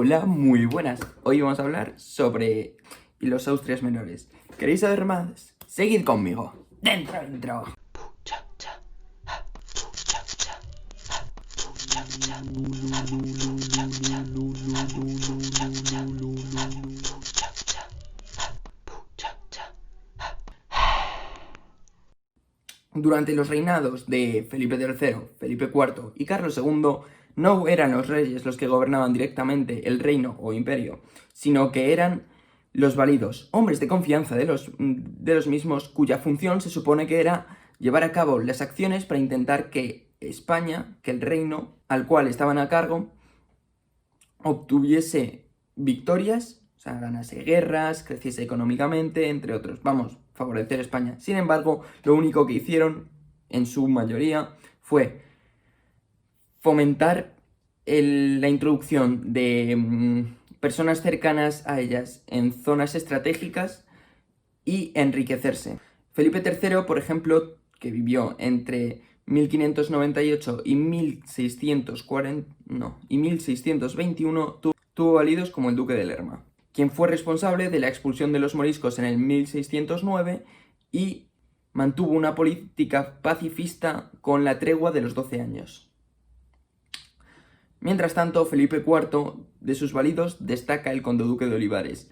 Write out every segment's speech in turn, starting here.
Hola, muy buenas. Hoy vamos a hablar sobre los Austrias menores. ¿Queréis saber más? Seguid conmigo. Dentro intro. Durante los reinados de Felipe III, Felipe IV y Carlos II, no eran los reyes los que gobernaban directamente el reino o imperio, sino que eran los válidos, hombres de confianza de los mismos, cuya función se supone que era llevar a cabo las acciones para intentar que España, que el reino al cual estaban a cargo, obtuviese victorias, o sea, ganase guerras, creciese económicamente, entre otros. Vamos, favorecer a España. Sin embargo, lo único que hicieron, en su mayoría, fue fomentar la introducción de personas cercanas a ellas en zonas estratégicas y enriquecerse. Felipe III, por ejemplo, que vivió entre 1598 y 1621, tuvo válidos como el duque de Lerma, quien fue responsable de la expulsión de los moriscos en el 1609 y mantuvo una política pacifista con la tregua de los 12 años. Mientras tanto, Felipe IV, de sus válidos, destaca el conde-duque de Olivares,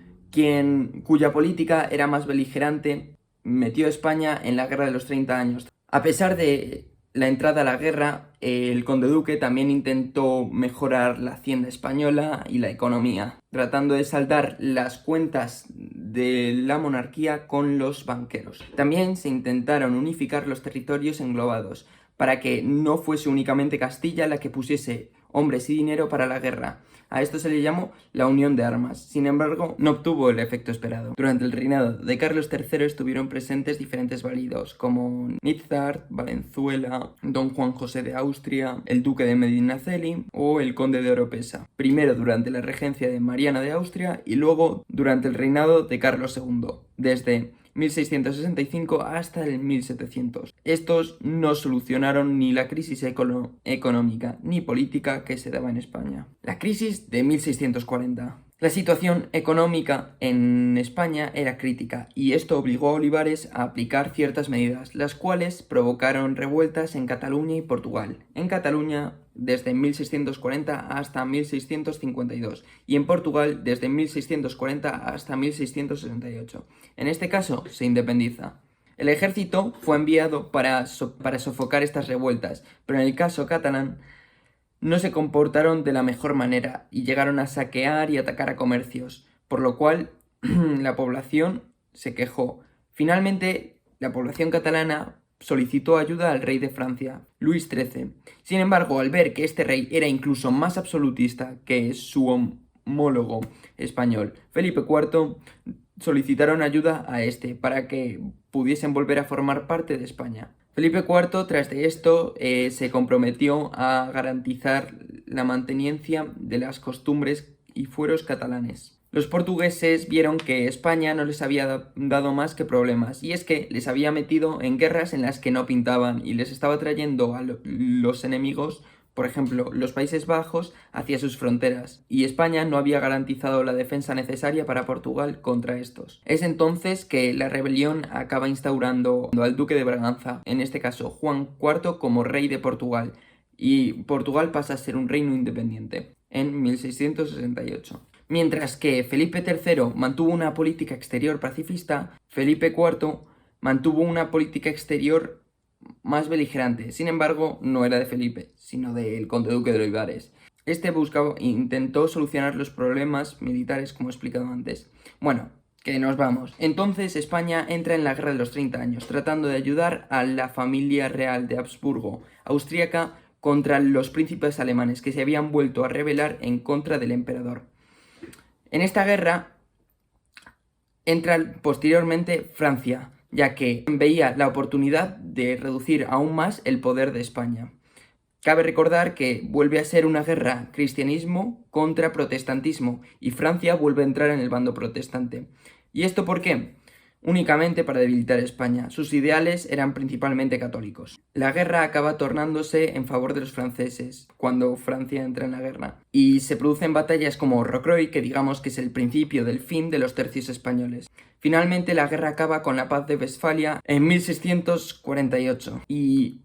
cuya política era más beligerante, metió a España en la Guerra de los 30 años. A pesar de la entrada a la guerra, el conde-duque también intentó mejorar la hacienda española y la economía, tratando de saldar las cuentas de la monarquía con los banqueros. También se intentaron unificar los territorios englobados, para que no fuese únicamente Castilla la que pusiese hombres y dinero para la guerra. A esto se le llamó la unión de armas. Sin embargo, no obtuvo el efecto esperado. Durante el reinado de Carlos III estuvieron presentes diferentes válidos, como Nitzar, Valenzuela, don Juan José de Austria, el duque de Medinaceli o el conde de Oropesa. Primero durante la regencia de Mariana de Austria y luego durante el reinado de Carlos II, desde 1665 hasta el 1700. Estos no solucionaron ni la crisis económica ni política que se daba en España. La crisis de 1640. La situación económica en España era crítica y esto obligó a Olivares a aplicar ciertas medidas, las cuales provocaron revueltas en Cataluña y Portugal. En Cataluña desde 1640 hasta 1652 y en Portugal desde 1640 hasta 1668. En este caso se independiza. El ejército fue enviado para sofocar estas revueltas, pero en el caso catalán no se comportaron de la mejor manera y llegaron a saquear y atacar a comercios, por lo cual la población se quejó. Finalmente, la población catalana solicitó ayuda al rey de Francia, Luis XIII. Sin embargo, al ver que este rey era incluso más absolutista que su homólogo español, Felipe IV, solicitaron ayuda a este para que pudiesen volver a formar parte de España. Felipe IV, tras de esto, se comprometió a garantizar la mantenencia de las costumbres y fueros catalanes. Los portugueses vieron que España no les había dado más que problemas, y es que les había metido en guerras en las que no pintaban y les estaba trayendo a los enemigos, por ejemplo, los Países Bajos, hacia sus fronteras, y España no había garantizado la defensa necesaria para Portugal contra estos. Es entonces que la rebelión acaba instaurando al duque de Braganza, en este caso Juan IV, como rey de Portugal, y Portugal pasa a ser un reino independiente en 1668. Mientras que Felipe III mantuvo una política exterior pacifista, Felipe IV mantuvo una política exterior más beligerante. Sin embargo, no era de Felipe, sino del conde-duque de Olivares. Este intentó solucionar los problemas militares, como he explicado antes. Bueno, que nos vamos. Entonces España entra en la Guerra de los 30 años, tratando de ayudar a la familia real de Habsburgo, austríaca, contra los príncipes alemanes que se habían vuelto a rebelar en contra del emperador. En esta guerra entra posteriormente Francia, ya que veía la oportunidad de reducir aún más el poder de España. Cabe recordar que vuelve a ser una guerra cristianismo contra protestantismo y Francia vuelve a entrar en el bando protestante. ¿Y esto por qué? únicamente para debilitar España. Sus ideales eran principalmente católicos. La guerra acaba tornándose en favor de los franceses cuando Francia entra en la guerra, y se producen batallas como Rocroi, que digamos que es el principio del fin de los tercios españoles. Finalmente la guerra acaba con la paz de Westfalia en 1648 y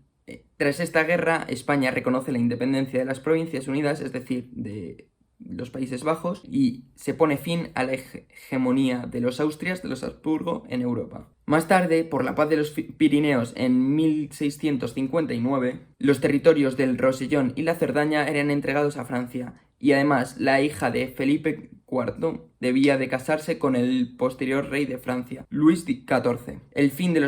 tras esta guerra España reconoce la independencia de las Provincias Unidas, es decir, de los Países Bajos, y se pone fin a la hegemonía de los Austrias, de los Habsburgo, en Europa. Más tarde, por la paz de los Pirineos en 1659, los territorios del Rosellón y la Cerdaña eran entregados a Francia, y además la hija de Felipe IV debía de casarse con el posterior rey de Francia, Luis XIV. El fin de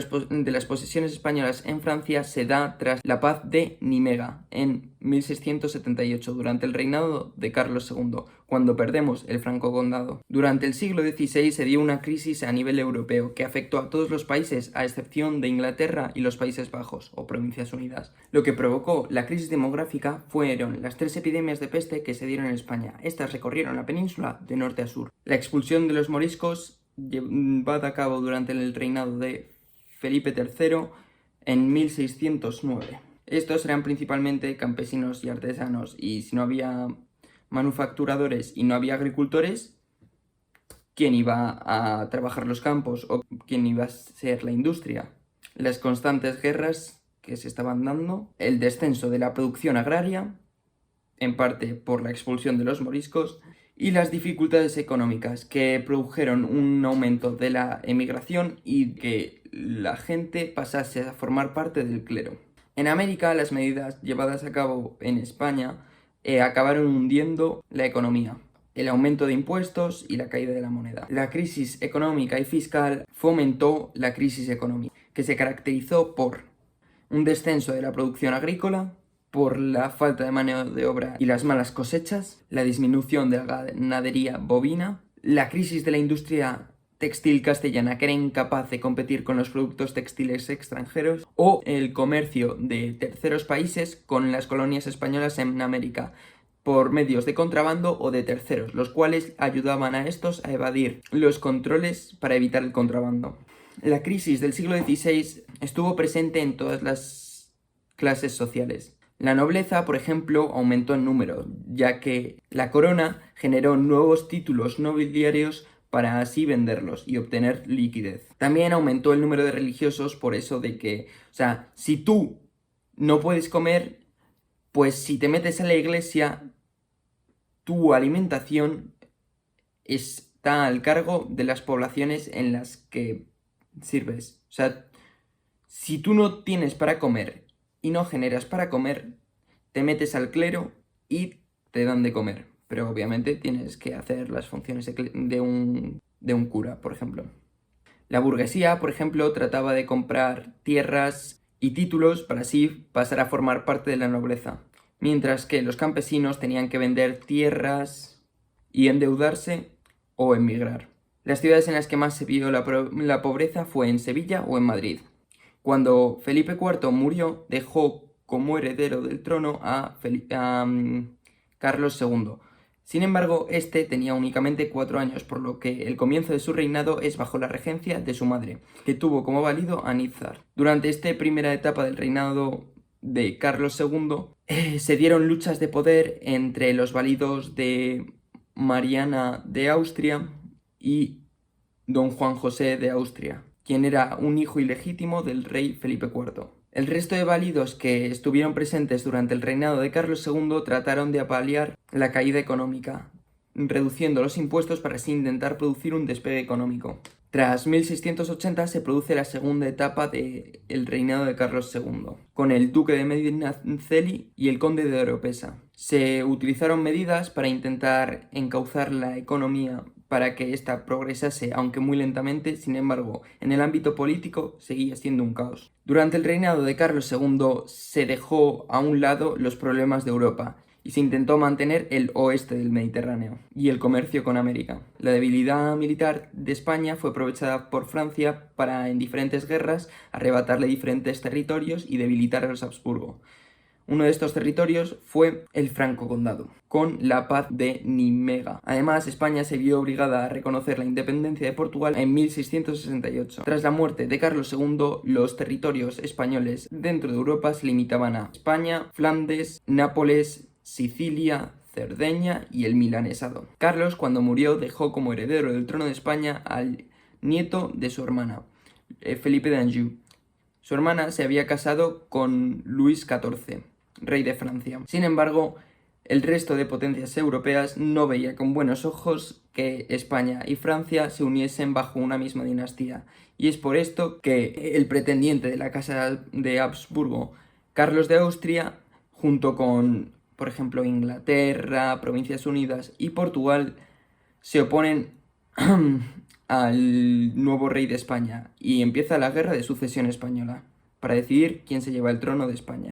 las posesiones españolas en Francia se da tras la paz de Nimega en 1678, durante el reinado de Carlos II, cuando perdemos el Franco Condado. Durante el siglo XVI se dio una crisis a nivel europeo que afectó a todos los países a excepción de Inglaterra y los Países Bajos o Provincias Unidas. Lo que provocó la crisis demográfica fueron las 3 epidemias de peste que se dieron en España. Estas recorrieron la península de norte a sur. La expulsión de los moriscos llevada a cabo durante el reinado de Felipe III en 1609. Estos eran principalmente campesinos y artesanos, y si no había manufacturadores y no había agricultores, ¿quién iba a trabajar los campos o quién iba a ser la industria? Las constantes guerras que se estaban dando, el descenso de la producción agraria, en parte por la expulsión de los moriscos, y las dificultades económicas que produjeron un aumento de la emigración y que la gente pasase a formar parte del clero. En América, las medidas llevadas a cabo en España acabaron hundiendo la economía, el aumento de impuestos y la caída de la moneda. La crisis económica y fiscal fomentó la crisis económica, que se caracterizó por un descenso de la producción agrícola, por la falta de mano de obra y las malas cosechas, la disminución de la ganadería bovina, la crisis de la industria textil castellana, que era incapaz de competir con los productos textiles extranjeros, o el comercio de terceros países con las colonias españolas en América por medios de contrabando o de terceros, los cuales ayudaban a estos a evadir los controles para evitar el contrabando. La crisis del siglo XVI estuvo presente en todas las clases sociales. La nobleza, por ejemplo, aumentó en número, ya que la corona generó nuevos títulos nobiliarios para así venderlos y obtener liquidez. También aumentó el número de religiosos por eso de que, si tú no puedes comer, pues si te metes a la iglesia, tu alimentación está al cargo de las poblaciones en las que sirves. Si tú no tienes para comer y no generas para comer, te metes al clero y te dan de comer. Pero obviamente tienes que hacer las funciones de un cura, por ejemplo. La burguesía, por ejemplo, trataba de comprar tierras y títulos para así pasar a formar parte de la nobleza, mientras que los campesinos tenían que vender tierras y endeudarse o emigrar. Las ciudades en las que más se vio la pobreza fue en Sevilla o en Madrid. Cuando Felipe IV murió, dejó como heredero del trono a Carlos II. Sin embargo, este tenía únicamente 4 años, por lo que el comienzo de su reinado es bajo la regencia de su madre, que tuvo como válido a Nízar. Durante esta primera etapa del reinado de Carlos II, se dieron luchas de poder entre los válidos de Mariana de Austria y don Juan José de Austria, quien era un hijo ilegítimo del rey Felipe IV. El resto de válidos que estuvieron presentes durante el reinado de Carlos II trataron de paliar la caída económica, reduciendo los impuestos para así intentar producir un despegue económico. Tras 1680 se produce la segunda etapa del reinado de Carlos II, con el duque de Medinaceli y el conde de Oropesa. Se utilizaron medidas para intentar encauzar la economía para que ésta progresase, aunque muy lentamente. Sin embargo, en el ámbito político seguía siendo un caos. Durante el reinado de Carlos II se dejó a un lado los problemas de Europa y se intentó mantener el oeste del Mediterráneo y el comercio con América. La debilidad militar de España fue aprovechada por Francia para, en diferentes guerras, arrebatarle diferentes territorios y debilitar a los Habsburgo. Uno de estos territorios fue el Franco Condado, con la paz de Nimega. Además, España se vio obligada a reconocer la independencia de Portugal en 1668. Tras la muerte de Carlos II, los territorios españoles dentro de Europa se limitaban a España, Flandes, Nápoles, Sicilia, Cerdeña y el Milanesado. Carlos, cuando murió, dejó como heredero del trono de España al nieto de su hermana, Felipe de Anjou. Su hermana se había casado con Luis XIV, rey de Francia. Sin embargo, el resto de potencias europeas no veía con buenos ojos que España y Francia se uniesen bajo una misma dinastía. Y es por esto que el pretendiente de la Casa de Habsburgo, Carlos de Austria, junto con, por ejemplo, Inglaterra, Provincias Unidas y Portugal, se oponen al nuevo rey de España y empieza la Guerra de Sucesión Española para decidir quién se lleva el trono de España.